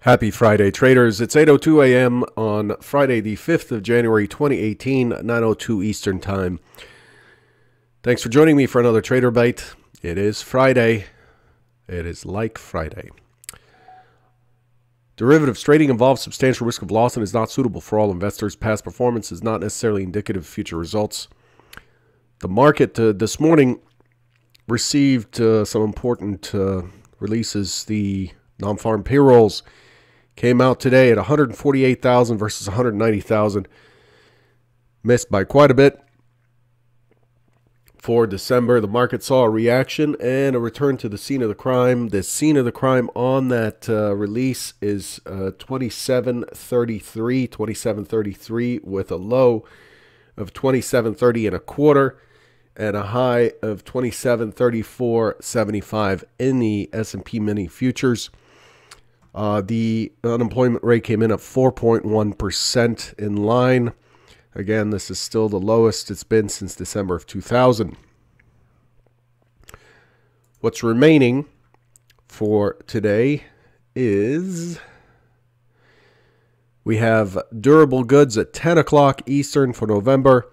Happy Friday, traders. It's 8:02 a.m. on Friday, the 5th of January, 2018, 9:02 Eastern Time. Thanks for joining me for another Trader Bite. It is Friday. It is like Friday. Derivatives trading involves substantial risk of loss and is not suitable for all investors. Past performance is not necessarily indicative of future results. The market this morning received some important releases. The non-farm payrolls came out today at 148,000 versus 190,000. Missed by quite a bit. For December, the market saw a reaction and a return to the scene of the crime. The scene of the crime on that release is 27.33 with a low of 27.30 and a quarter and a high of 27.3475 in the S&P mini futures. The unemployment rate came in at 4.1% in line. Again, this is still the lowest it's been since December of 2000. What's remaining for today is we have durable goods at 10 o'clock Eastern for November.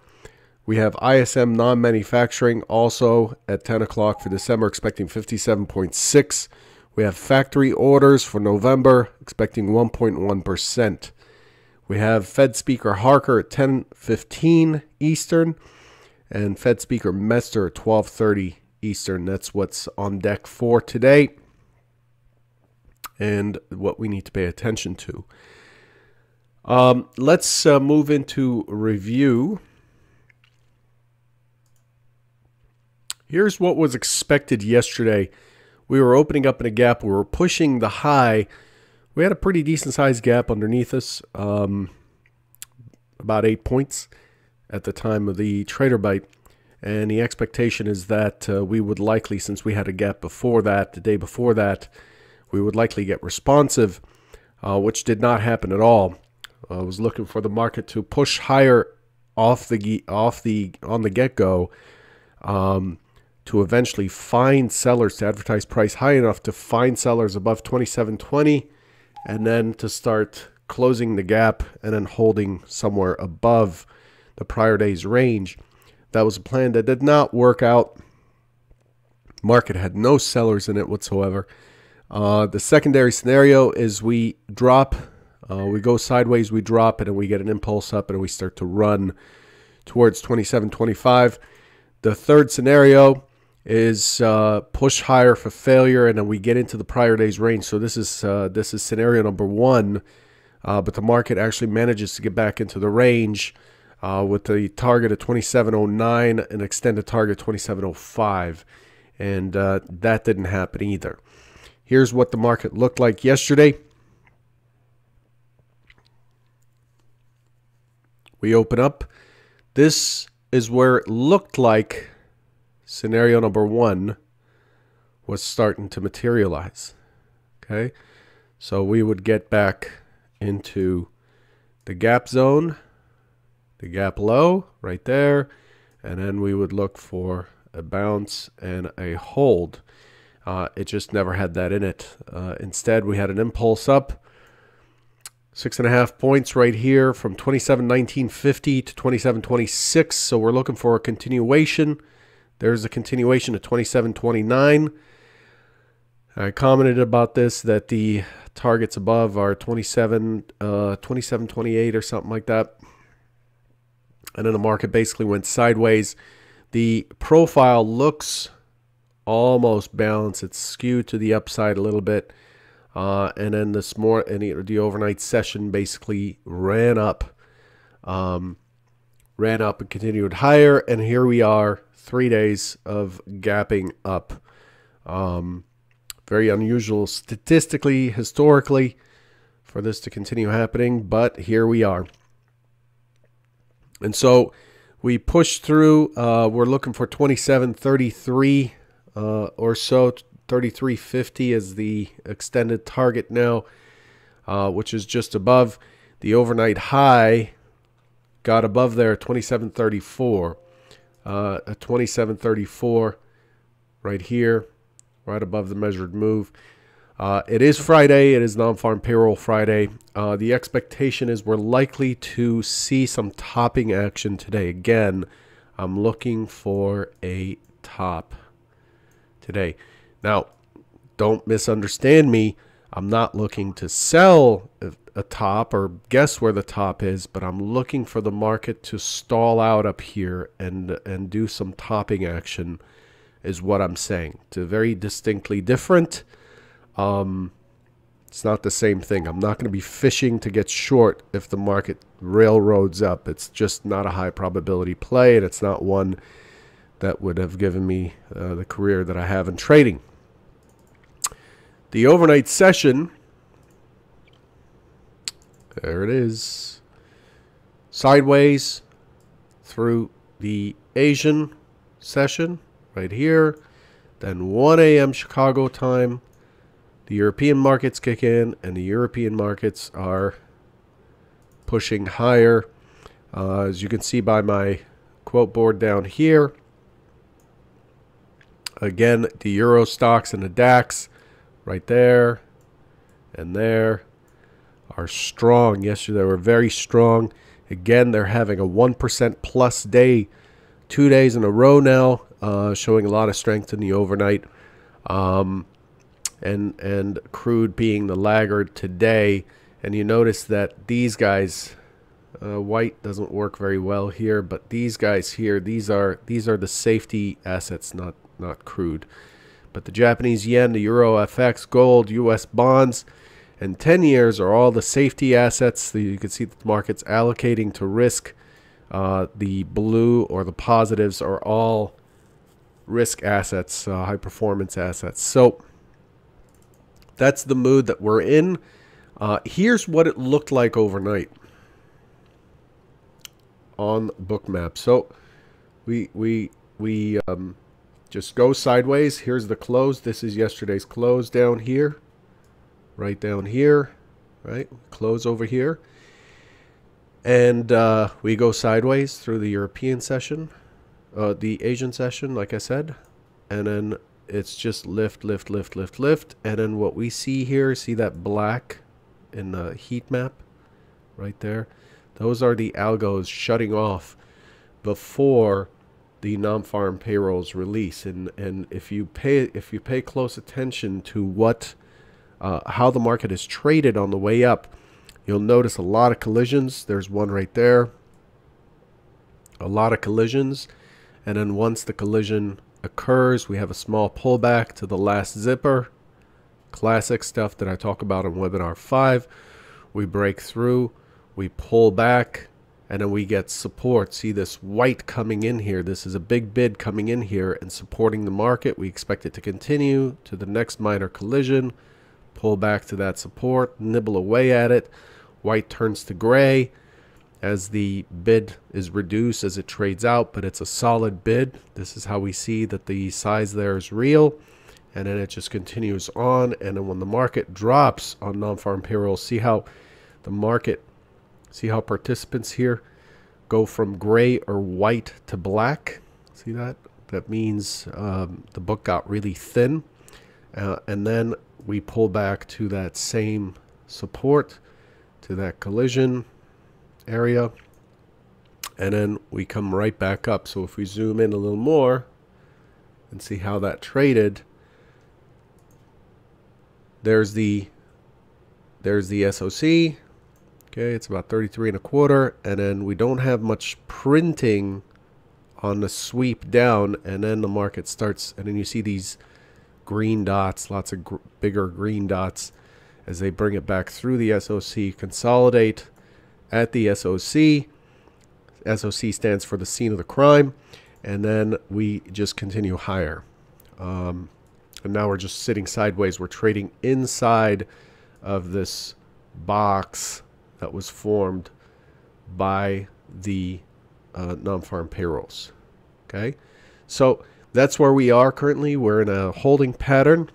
We have ISM non-manufacturing also at 10 o'clock for December, expecting 57.6. We have factory orders for November, expecting 1.1%. We have Fed Speaker Harker at 10:15 Eastern and Fed Speaker Mester at 12:30 Eastern. That's what's on deck for today and what we need to pay attention to. Let's move into review. Here's what was expected yesterday. We were opening up in a gap. We were pushing the high. We had a pretty decent sized gap underneath us, about 8 points at the time of the trader bite. And the expectation is that we would likely, since we had a gap before that, the day before that, we would likely get responsive, which did not happen at all. I was looking for the market to push higher on the get-go, to eventually find sellers, to advertise price high enough to find sellers above 27.20, and then to start closing the gap and then holding somewhere above the prior day's range. That was a plan that did not work out. Market had no sellers in it whatsoever. The secondary scenario is we drop, we go sideways, we drop, and then we get an impulse up, and we start to run towards 27.25. The third scenario is push higher for failure, and then we get into the prior day's range. So this is scenario number one, but the market actually manages to get back into the range with the target at 27.09 and extended target 27.05, and that didn't happen either. Here's what the market looked like yesterday. We open up. This is where it looked like scenario number one was starting to materialize. Okay, so we would get back into the gap zone, the gap low right there, and then we would look for a bounce and a hold. It just never had that in it. Instead, we had an impulse up, 6.5 points right here from 27.1950 to 27.26. So we're looking for a continuation. There's a continuation at 27.29. I commented about this, that the targets above are 27.28 or something like that. And then the market basically went sideways. The profile looks almost balanced. It's skewed to the upside a little bit. And then the overnight session basically ran up and continued higher. And here we are, 3 days of gapping up. Very unusual statistically, historically, for this to continue happening, but here we are. And so we push through. We're looking for 27.33 or so. 33.50 is the extended target now, which is just above. The overnight high got above there at 27.34. At 27.34 right here, right above the measured move. It is Friday. It is non-farm payroll Friday. The expectation is we're likely to see some topping action today. Again, I'm looking for a top today. Now, don't misunderstand me. I'm not looking to sell a top or guess where the top is, but I'm looking for the market to stall out up here and do some topping action is what I'm saying. It's very distinctly different. It's not the same thing. I'm not going to be fishing to get short if the market railroads up. It's just not a high probability play, and it's not one that would have given me the career that I have in trading. The overnight session, there it is, sideways through the Asian session right here. Then 1 a.m. Chicago time, the European markets kick in, and the European markets are pushing higher. As you can see by my quote board down here, again, the Euro stocks and the DAX right there and there are strong. Yesterday they were very strong. Again, they're having a 1% plus day, 2 days in a row now, showing a lot of strength in the overnight. And crude being the laggard today. And you notice that these guys, white doesn't work very well here, but these guys here, these are the safety assets, not crude. But the Japanese yen, the Euro FX, gold, US bonds, and 10 years are all the safety assets that you can see that the market's allocating to risk. The blue or the positives are all risk assets, high performance assets. So that's the mood that we're in. Here's what it looked like overnight on Bookmap. So we just go sideways. Here's the close. This is yesterday's close down here, right down here, right? Close over here. And we go sideways through the European session, the Asian session, like I said, and then it's just lift, lift, lift, lift, lift. And then what we see here, see that black in the heat map right there? Those are the algos shutting off before the non-farm payrolls release. And if you pay close attention to what how the market is traded on the way up, you'll notice a lot of collisions. There's one right there. A lot of collisions. And then once the collision occurs, we have a small pullback to the last zipper. Classic stuff that I talk about in webinar 5. We break through, we pull back, and then we get support. See this white coming in here. This is a big bid coming in here and supporting the market. We expect it to continue to the next minor collision, pull back to that support, nibble away at it. White turns to gray as the bid is reduced as it trades out, but it's a solid bid. This is how we see that the size there is real, and then it just continues on. And then when the market drops on non-farm payroll, see how the market, see how participants here go from gray or white to black. See that? That means the book got really thin, and then we pull back to that same support, to that collision area, and then we come right back up. So if we zoom in a little more and see how that traded, there's the SOC. Okay, it's about 33 and a quarter, and then we don't have much printing on the sweep down, and then the market starts, and then you see these green dots, lots of bigger green dots as they bring it back through the SOC, consolidate at the SOC. SOC stands for the scene of the crime, and then we just continue higher. And now we're just sitting sideways. We're trading inside of this box that was formed by the non-farm payrolls. Okay, so that's where we are currently. We're in a holding pattern.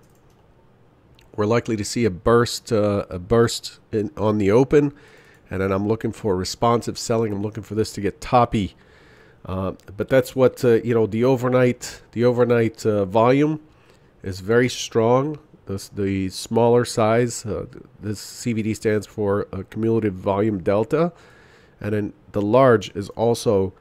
We're likely to see a burst on the open, and then I'm looking for responsive selling. I'm looking for this to get toppy, but that's what the overnight volume is very strong. the smaller size. This CVD stands for cumulative volume delta, and then the large is also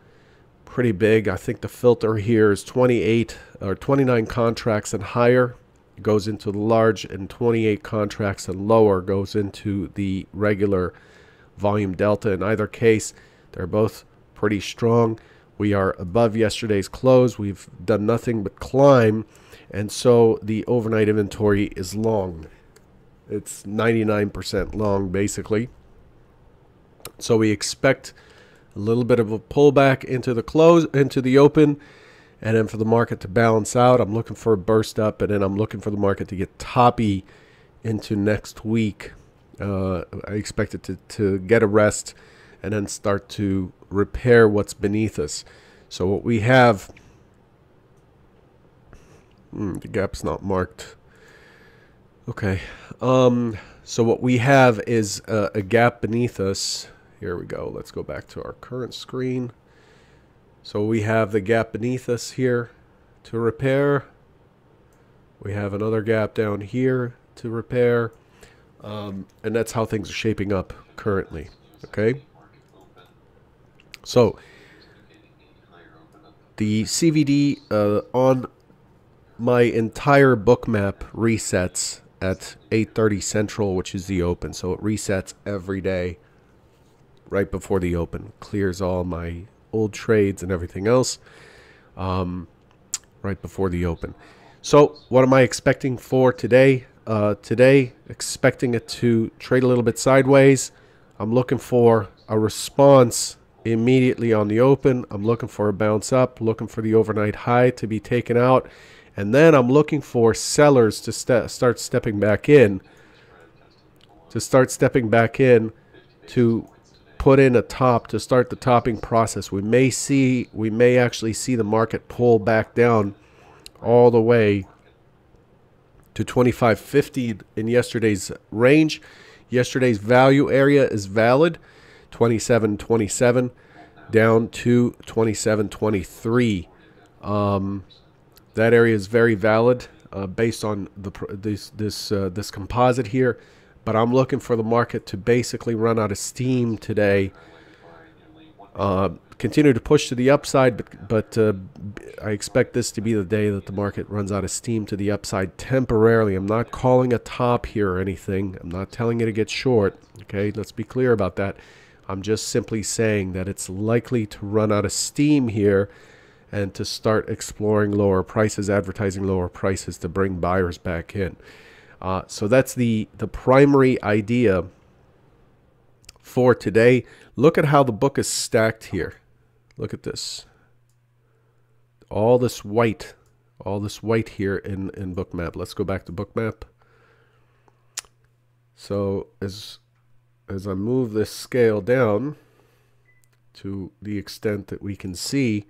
pretty big. I think the filter here is 28 or 29 contracts and higher goes into the large, and 28 contracts and lower goes into the regular volume delta. In either case, they're both pretty strong. We are above yesterday's close. We've done nothing but climb, and so the overnight inventory is long. It's 99% long, basically. So we expect a little bit of a pullback into the close, into the open, and then for the market to balance out. I'm looking for a burst up, and then I'm looking for the market to get toppy into next week. I expect it to get a rest and then start to repair what's beneath us. So what we have, the gap's not marked. Okay. So what we have is a gap beneath us. Here we go. Let's go back to our current screen. So we have the gap beneath us here to repair. We have another gap down here to repair. And that's how things are shaping up currently. Okay. So the CVD on my entire book map resets at 8:30 Central, which is the open. So it resets every day right before the open. Clears all my old trades and everything else right before the open. So what am I expecting for today? Today, expecting it to trade a little bit sideways. I'm looking for a response immediately on the open. I'm looking for a bounce up, looking for the overnight high to be taken out. And then I'm looking for sellers to start stepping back in, to put in a top, to start the topping process. We may actually see the market pull back down all the way to 25.50 in yesterday's range. Yesterday's value area is valid, 27.27 down to 27.23. That area is very valid based on this composite here. But I'm looking for the market to basically run out of steam today. Continue to push to the upside, but I expect this to be the day that the market runs out of steam to the upside temporarily. I'm not calling a top here or anything. I'm not telling you to get short. Okay, let's be clear about that. I'm just simply saying that it's likely to run out of steam here and to start exploring lower prices, advertising lower prices to bring buyers back in. So that's the primary idea for today. Look at how the book is stacked here. Look at this. All this white here in book map. Let's go back to book map. So as I move this scale down to the extent that we can see,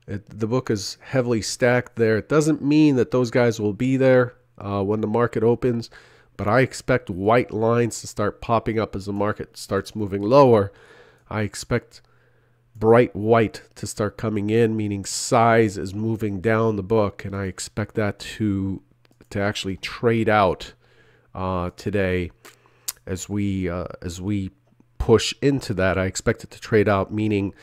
the book is heavily stacked there. It doesn't mean that those guys will be there when the market opens, but I expect white lines to start popping up as the market starts moving lower. I expect bright white to start coming in, meaning size is moving down the book, and I expect that to actually trade out today as we push into that. I expect it to trade out, meaning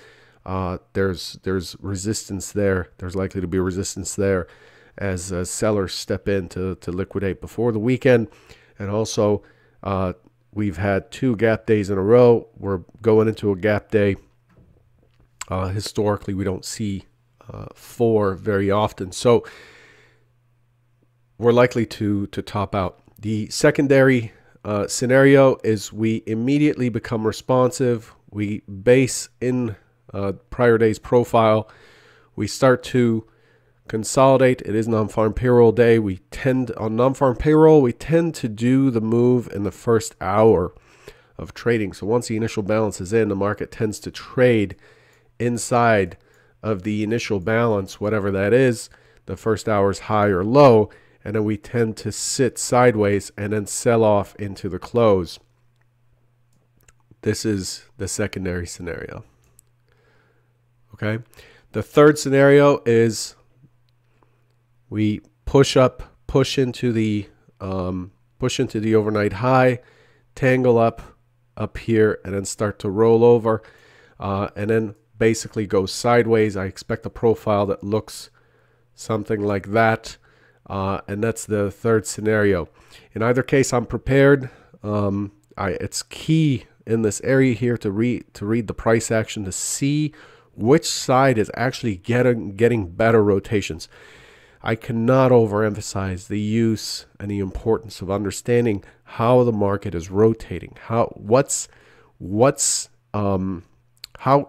there's resistance there. There's likely to be resistance there as sellers step in to liquidate before the weekend. And also, we've had 2 gap days in a row. We're going into a gap day. Historically, we don't see 4 very often. So we're likely to top out. The secondary scenario is we immediately become responsive. We base in prior day's profile. We start to consolidate. It is non-farm payroll day. On non-farm payroll, we tend to do the move in the first hour of trading. So once the initial balance is in, the market tends to trade inside of the initial balance, whatever that is, the first hour's high or low, and then we tend to sit sideways and then sell off into the close. This is the secondary scenario. Okay. The third scenario is we push into the push into the overnight high, tangle up here, and then start to roll over, and then basically go sideways. I expect a profile that looks something like that, and that's the third scenario. In either case, I'm prepared. It's key in this area here to read the price action to see which side is actually getting better rotations. I cannot overemphasize the use and the importance of understanding how the market is rotating. How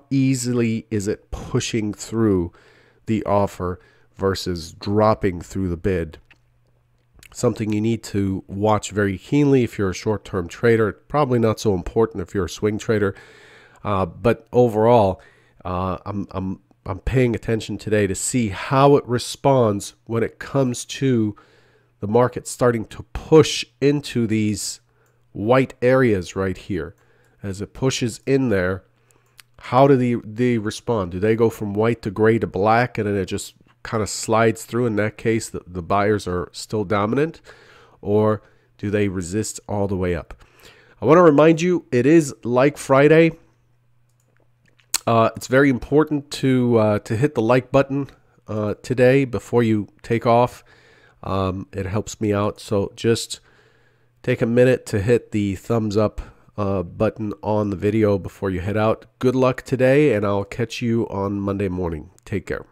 easily is it pushing through the offer versus dropping through the bid. Something you need to watch very keenly if you're a short-term trader. Probably not so important if you're a swing trader, but overall, I'm paying attention today to see how it responds when it comes to the market starting to push into these white areas right here. As it pushes in there, how do they respond? Do they go from white to gray to black, and then it just kind of slides through? In that case, the buyers are still dominant, or do they resist all the way up? I want to remind you, it is like Friday. It's very important to hit the like button today before you take off. It helps me out, so just take a minute to hit the thumbs up button on the video before you head out. Good luck today, and I'll catch you on Monday morning. Take care.